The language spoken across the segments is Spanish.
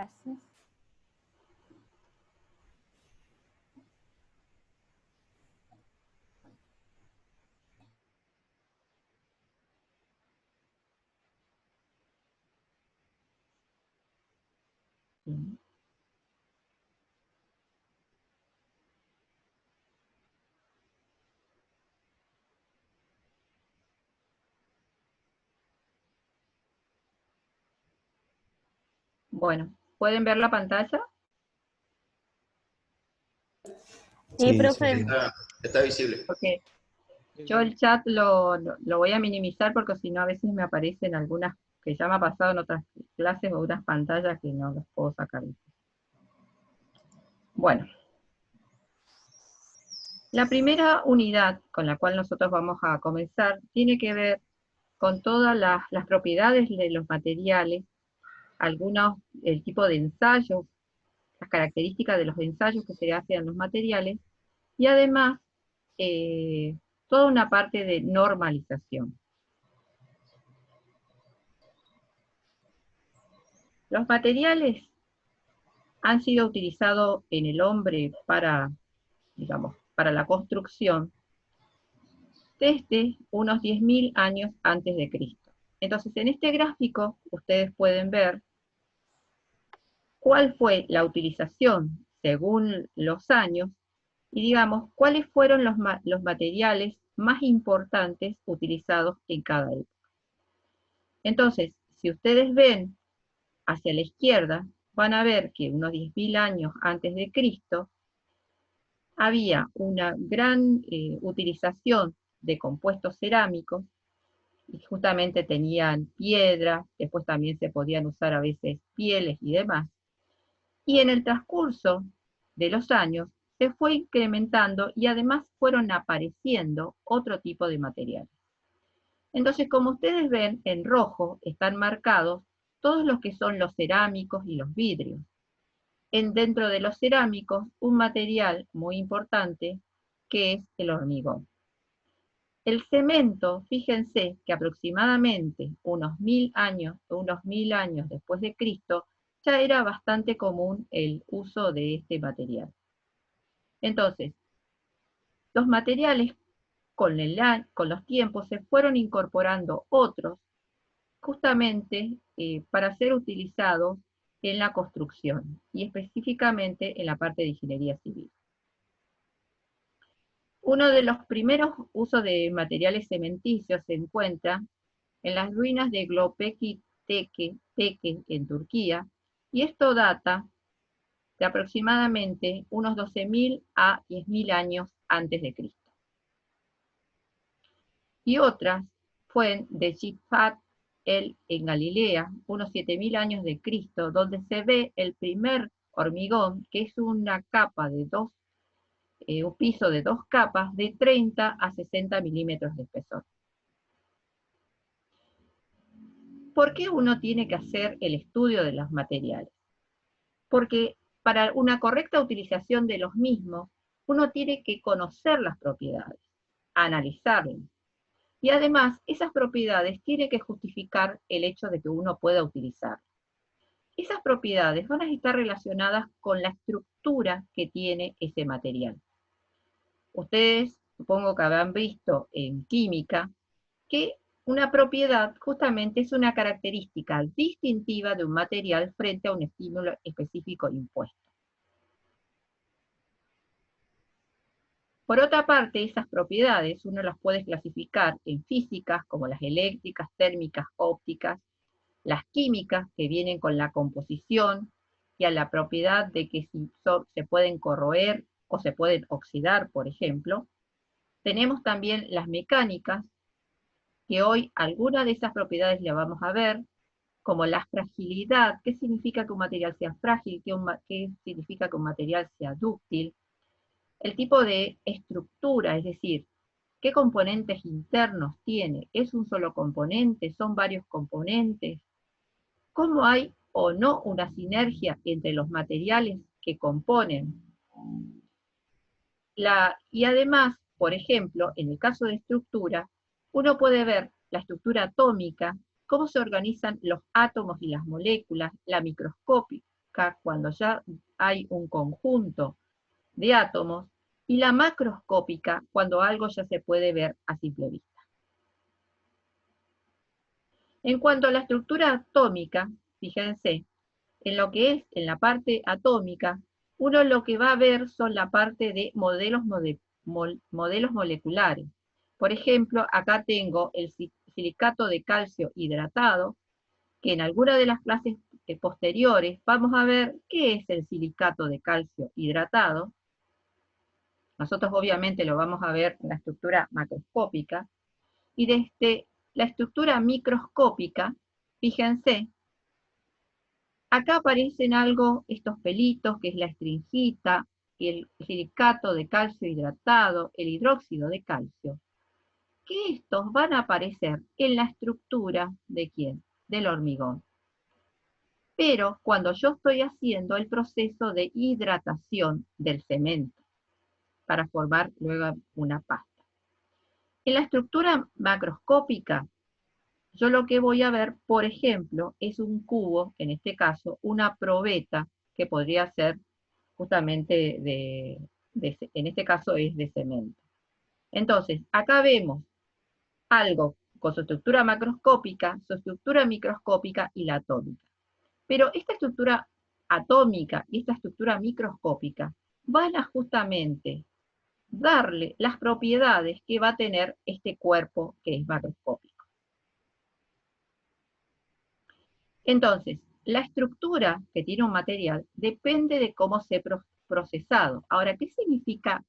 Gracias. Bueno, ¿pueden ver la pantalla? Sí, Sí, profe. sí. Está visible. Ok. Yo el chat lo voy a minimizar porque si no a veces me aparecen algunas que ya me ha pasado en otras clases o unas pantallas que no las puedo sacar. Bueno. La primera unidad con la cual nosotros vamos a comenzar tiene que ver con todas las propiedades de los materiales, el tipo de ensayos, las características de los ensayos que se hacen en los materiales, y además toda una parte de normalización. Los materiales han sido utilizados en el hombre para, digamos, para la construcción desde unos 10.000 años antes de Cristo. Entonces, en este gráfico ustedes pueden ver cuál fue la utilización según los años y, digamos, cuáles fueron los materiales más importantes utilizados en cada época. Entonces, si ustedes ven hacia la izquierda, van a ver que unos 10.000 años antes de Cristo había una gran utilización de compuestos cerámicos, y justamente tenían piedra, después también se podían usar a veces pieles y demás. Y en el transcurso de los años se fue incrementando y además fueron apareciendo otro tipo de materiales. Entonces, como ustedes ven, en rojo están marcados todos los que son los cerámicos y los vidrios. Dentro de los cerámicos, un material muy importante que es el hormigón. El cemento, fíjense que aproximadamente unos 1.000 años después de Cristo, ya era bastante común el uso de este material. Entonces, los materiales con los tiempos se fueron incorporando otros, justamente para ser utilizados en la construcción, y específicamente en la parte de ingeniería civil. Uno de los primeros usos de materiales cementicios se encuentra en las ruinas de Göbekli Tepe en Turquía, y esto data de aproximadamente unos 12.000 a 10.000 años antes de Cristo. Y otras fue de Chifat en Galilea, unos 7.000 años de Cristo, donde se ve el primer hormigón, que es una capa de un piso de 2 capas de 30 a 60 milímetros de espesor. ¿Por qué uno tiene que hacer el estudio de los materiales? Porque para una correcta utilización de los mismos, uno tiene que conocer las propiedades, analizarlas. Y además, esas propiedades tienen que justificar el hecho de que uno pueda utilizarlas. Esas propiedades van a estar relacionadas con la estructura que tiene ese material. Ustedes, supongo que habrán visto en química, que una propiedad justamente es una característica distintiva de un material frente a un estímulo específico impuesto. Por otra parte, esas propiedades uno las puede clasificar en físicas, como las eléctricas, térmicas, ópticas, las químicas, que vienen con la composición y a la propiedad de que si se pueden corroer o se pueden oxidar, por ejemplo. Tenemos también las mecánicas, que hoy algunas de esas propiedades las vamos a ver, como la fragilidad. ¿Qué significa que un material sea frágil? ¿Qué significa que un material sea dúctil? El tipo de estructura, es decir, ¿qué componentes internos tiene? ¿Es un solo componente? ¿Son varios componentes? ¿Cómo hay o no una sinergia entre los materiales que componen? Y además, por ejemplo, en el caso de estructura, uno puede ver la estructura atómica, cómo se organizan los átomos y las moléculas, la microscopía, cuando ya hay un conjunto de átomos, y la macroscópica, cuando algo ya se puede ver a simple vista. En cuanto a la estructura atómica, fíjense, en lo que es en la parte atómica, uno lo que va a ver son la parte de modelos moleculares. Por ejemplo, acá tengo el silicato de calcio hidratado, que en alguna de las clases posteriores vamos a ver qué es el silicato de calcio hidratado. Nosotros obviamente lo vamos a ver en la estructura macroscópica, y desde la estructura microscópica, fíjense, acá aparecen algo, estos pelitos, que es la estringita, el silicato de calcio hidratado, el hidróxido de calcio, que estos van a aparecer en la estructura ¿de quién? Del hormigón. Pero cuando yo estoy haciendo el proceso de hidratación del cemento para formar luego una pasta. En la estructura macroscópica, yo lo que voy a ver, por ejemplo, es un cubo, en este caso, una probeta, que podría ser justamente en este caso es de cemento. Entonces, acá vemos algo con su estructura macroscópica, su estructura microscópica y la atómica. Pero esta estructura atómica y esta estructura microscópica van a justamente darle las propiedades que va a tener este cuerpo que es macroscópico. Entonces, la estructura que tiene un material depende de cómo se ha procesado. Ahora, ¿qué significa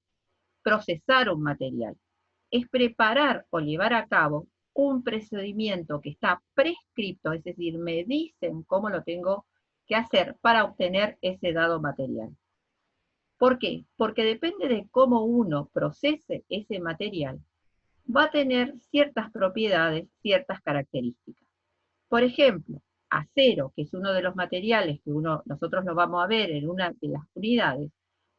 procesar un material? Es preparar o llevar a cabo un procedimiento que está prescripto, es decir, me dicen cómo lo tengo que hacer para obtener ese dado material. ¿Por qué? Porque depende de cómo uno procese ese material, va a tener ciertas propiedades, ciertas características. Por ejemplo, acero, que es uno de los materiales que nosotros lo vamos a ver en una de las unidades,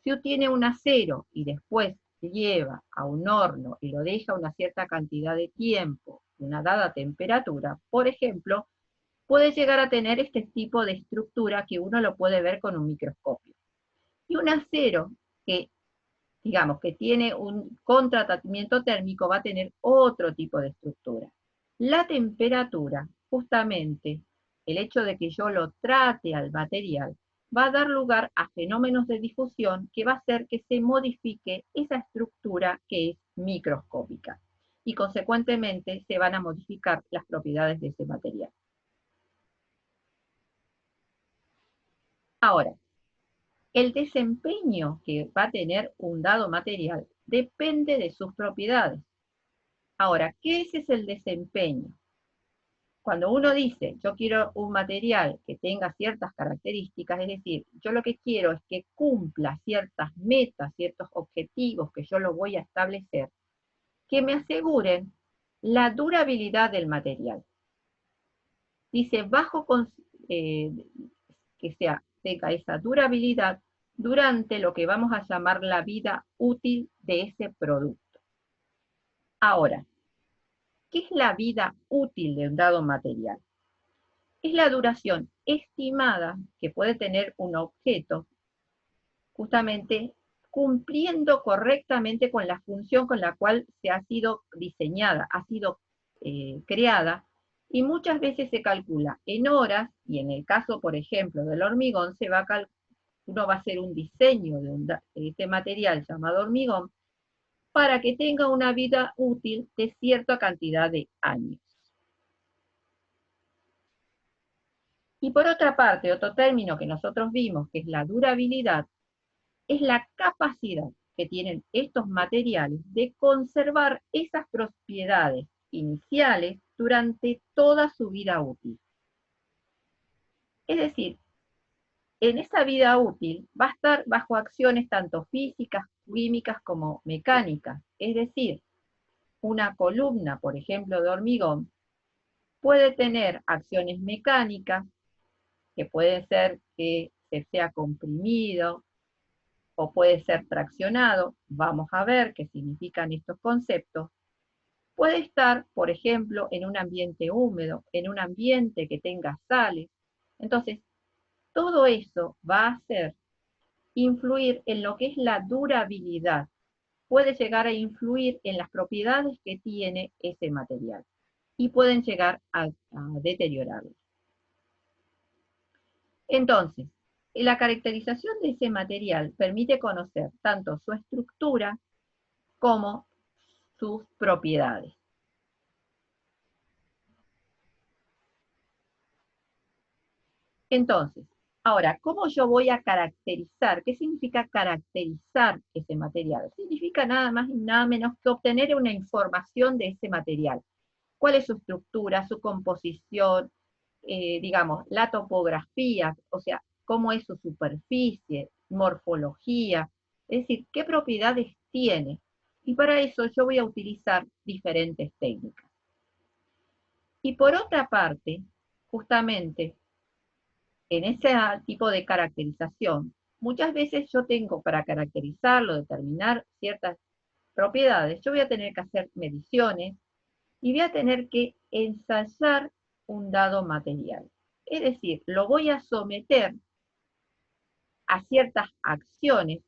si uno tiene un acero y después lleva a un horno y lo deja una cierta cantidad de tiempo, una dada temperatura, por ejemplo, puede llegar a tener este tipo de estructura que uno lo puede ver con un microscopio. Y un acero que, digamos, que tiene un contratratamiento térmico va a tener otro tipo de estructura. La temperatura, justamente, el hecho de que yo lo trate al material, va a dar lugar a fenómenos de difusión que va a hacer que se modifique esa estructura que es microscópica. Y consecuentemente se van a modificar las propiedades de ese material. Ahora, el desempeño que va a tener un dado material depende de sus propiedades. Ahora, ¿qué es el desempeño? Cuando uno dice, yo quiero un material que tenga ciertas características, es decir, yo lo que quiero es que cumpla ciertas metas, ciertos objetivos que yo lo voy a establecer, que me aseguren la durabilidad del material. Dice, que tenga esa durabilidad durante lo que vamos a llamar la vida útil de ese producto. Ahora, ¿qué es la vida útil de un dado material? Es la duración estimada que puede tener un objeto, justamente cumpliendo correctamente con la función con la cual se ha sido diseñada, ha sido creada, y muchas veces se calcula en horas, y en el caso, por ejemplo, del hormigón, uno va a hacer un diseño de este material llamado hormigón, para que tenga una vida útil de cierta cantidad de años. Y por otra parte, otro término que nosotros vimos, que es la durabilidad, es la capacidad que tienen estos materiales de conservar esas propiedades iniciales durante toda su vida útil. Es decir, en esa vida útil va a estar bajo acciones tanto físicas, químicas como mecánicas. Es decir, una columna, por ejemplo, de hormigón, puede tener acciones mecánicas, que puede ser que se sea comprimido o puede ser traccionado. Vamos a ver qué significan estos conceptos. Puede estar, por ejemplo, en un ambiente húmedo, en un ambiente que tenga sales. Entonces, todo eso va a hacer influir en lo que es la durabilidad. Puede llegar a influir en las propiedades que tiene ese material y pueden llegar a deteriorarlo. Entonces, la caracterización de ese material permite conocer tanto su estructura como sus propiedades. Entonces, ahora, ¿cómo yo voy a caracterizar? ¿Qué significa caracterizar ese material? Significa nada más y nada menos que obtener una información de ese material. ¿Cuál es su estructura, su composición, digamos, la topografía, o sea, cómo es su superficie, morfología, es decir, qué propiedades tiene? Y para eso yo voy a utilizar diferentes técnicas. Y por otra parte, justamente, en ese tipo de caracterización, muchas veces yo tengo para caracterizarlo, determinar ciertas propiedades, yo voy a tener que hacer mediciones y voy a tener que ensayar un dado material. Es decir, lo voy a someter a ciertas acciones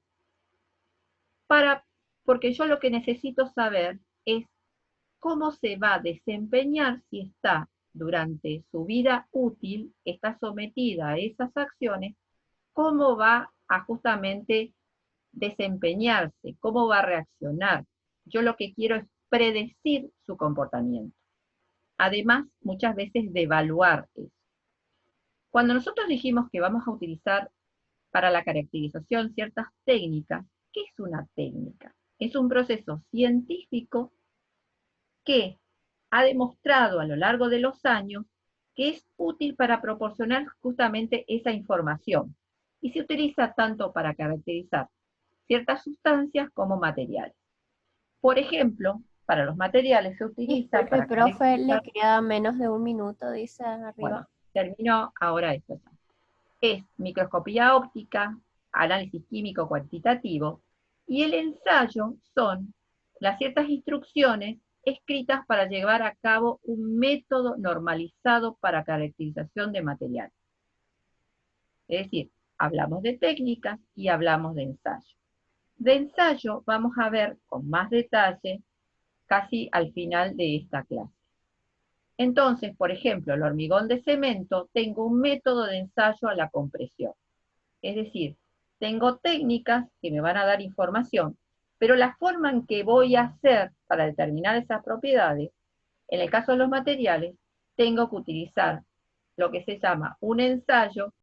porque yo lo que necesito saber es cómo se va a desempeñar si está durante su vida útil, está sometida a esas acciones, cómo va a justamente desempeñarse, cómo va a reaccionar. Yo lo que quiero es predecir su comportamiento. Además, muchas veces de evaluar eso. Cuando nosotros dijimos que vamos a utilizar para la caracterización ciertas técnicas, ¿qué es una técnica? Es un proceso científico que ha demostrado a lo largo de los años que es útil para proporcionar justamente esa información y se utiliza tanto para caracterizar ciertas sustancias como materiales. Por ejemplo, para los materiales se utiliza Disculpe, para profe, le caracterizar, queda menos de un minuto, dice bueno, arriba. termino ahora esto. Es microscopía óptica, análisis químico cuantitativo, y el ensayo son las ciertas instrucciones escritas para llevar a cabo un método normalizado para caracterización de material. Es decir, hablamos de técnicas y hablamos de ensayo. De ensayo vamos a ver con más detalle casi al final de esta clase. Entonces, por ejemplo, el hormigón de cemento, tengo un método de ensayo a la compresión. Es decir, tengo técnicas que me van a dar información, pero la forma en que voy a hacer para determinar esas propiedades, en el caso de los materiales, tengo que utilizar lo que se llama un ensayo